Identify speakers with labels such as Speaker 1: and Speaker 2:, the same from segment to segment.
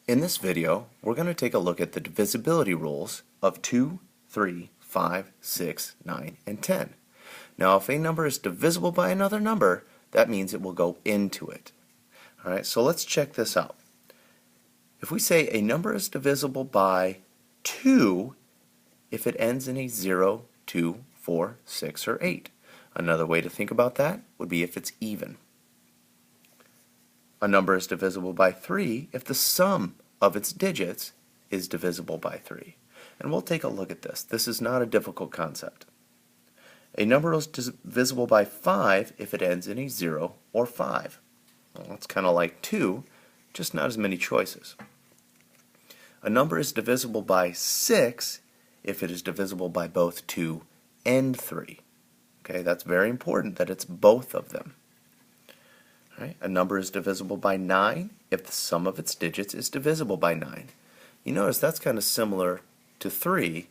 Speaker 1: In this video, we're going to take a look at the divisibility rules of 2, 3, 5, 6, 9, and 10. Now, if a number is divisible by another number, that means it will go into it. Alright, so let's check this out. If we say a number is divisible by 2 if it ends in a 0, 2, 4, 6, or 8. Another way to think about that would be if it's even. A number is divisible by 3 if the sum of its digits is divisible by 3. And we'll take a look at this. This is not a difficult concept. A number is divisible by 5 if it ends in a 0 or 5. Well, it's kind of like 2, just not as many choices. A number is divisible by 6 if it is divisible by both 2 and 3. Okay, that's very important that it's both of them. Right? A number is divisible by 9 if the sum of its digits is divisible by 9. You notice that's kind of similar to 3,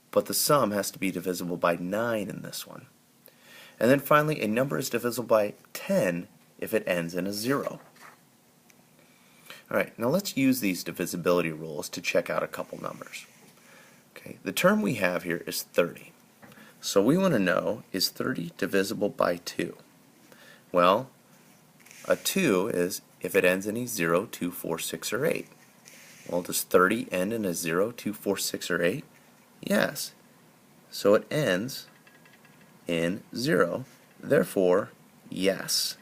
Speaker 1: but the sum has to be divisible by 9 in this one. And then finally, a number is divisible by 10 if it ends in a 0. Alright, now let's use these divisibility rules to check out a couple numbers. Okay, the term we have here is 30. So we want to know, is 30 divisible by 2? Well, a 2 is if it ends in a 0, 2, 4, 6, or 8. Well, does 30 end in a 0, 2, 4, 6, or 8? Yes. So it ends in 0. Therefore, yes.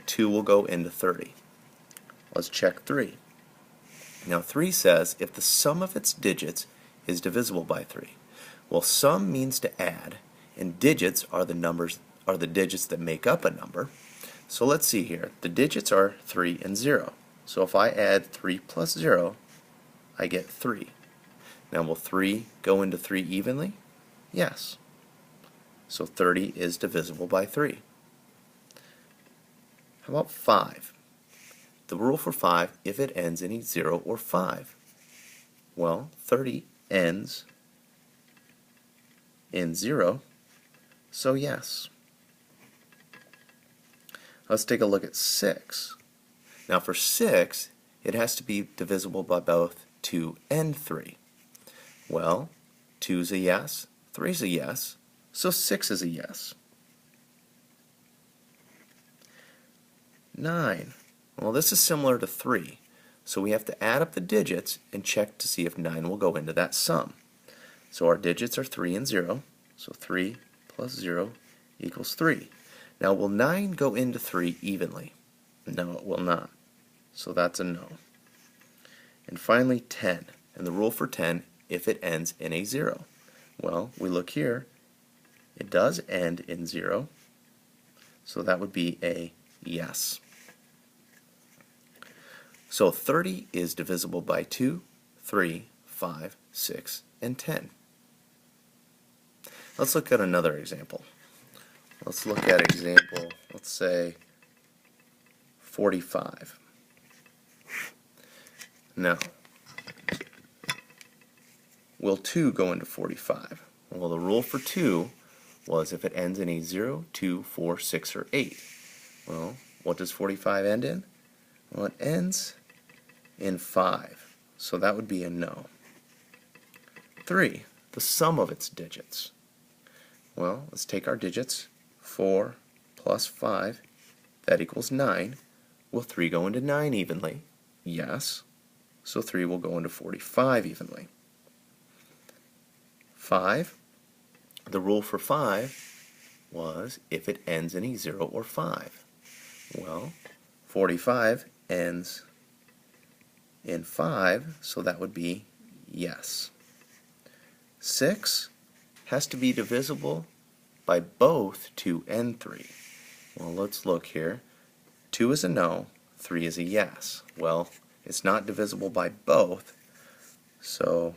Speaker 1: 2 will go into 30. Let's check 3. Now 3 says if the sum of its digits is divisible by 3. Well, sum means to add, and digits are the digits that make up a number. So let's see here. The digits are 3 and 0. So if I add 3 plus 0, I get 3. Now will 3 go into 3 evenly? Yes. So 30 is divisible by 3. How about 5? The rule for 5, if it ends in a 0 or 5. Well, 30 ends in 0, so yes. Let's take a look at 6. Now for 6, it has to be divisible by both 2 and 3. Well, 2 is a yes, 3 is a yes, so 6 is a yes. 9. Well, this is similar to 3, so we have to add up the digits and check to see if 9 will go into that sum. So our digits are 3 and 0, so 3 plus 0 equals 3. Now, will 9 go into 3 evenly? No, it will not. So that's a no. And finally, 10. And the rule for 10, if it ends in a 0. Well, we look here. It does end in 0. So that would be a yes. So 30 is divisible by 2, 3, 5, 6, and 10. Let's look at another example. Let's look at example, let's say 45. Now, will 2 go into 45? Well, the rule for 2 was if it ends in a 0, 2, 4, 6, or 8. Well, what does 45 end in? Well, it ends in 5, so that would be a no. 3, the sum of its digits. Well, let's take our digits. 4 plus 5, that equals 9. Will 3 go into 9 evenly? Yes. So 3 will go into 45 evenly. 5, the rule for 5 was if it ends in a 0 or 5. Well, 45 ends in 5, so that would be yes. 6 has to be divisible by both 2 and 3. Well, let's look here. 2 is a no, 3 is a yes. Well, it's not divisible by both, so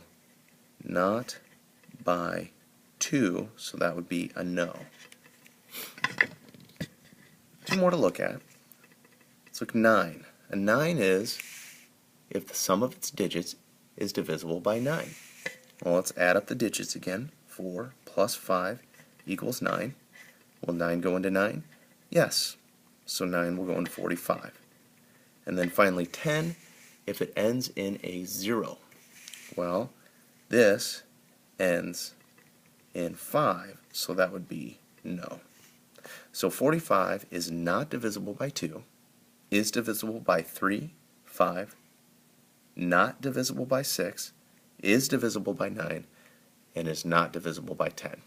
Speaker 1: not by 2, so that would be a no. 2 more to look at. Let's look at 9. A 9 is if the sum of its digits is divisible by 9. Well, let's add up the digits again. 4 plus 5 equals 9. Will 9 go into 9? Yes. So 9 will go into 45. And then finally 10 if it ends in a 0? Well, this ends in 5, so that would be no. So 45 is not divisible by 2, is divisible by 3, 5, not divisible by 6, is divisible by 9, and is not divisible by 10.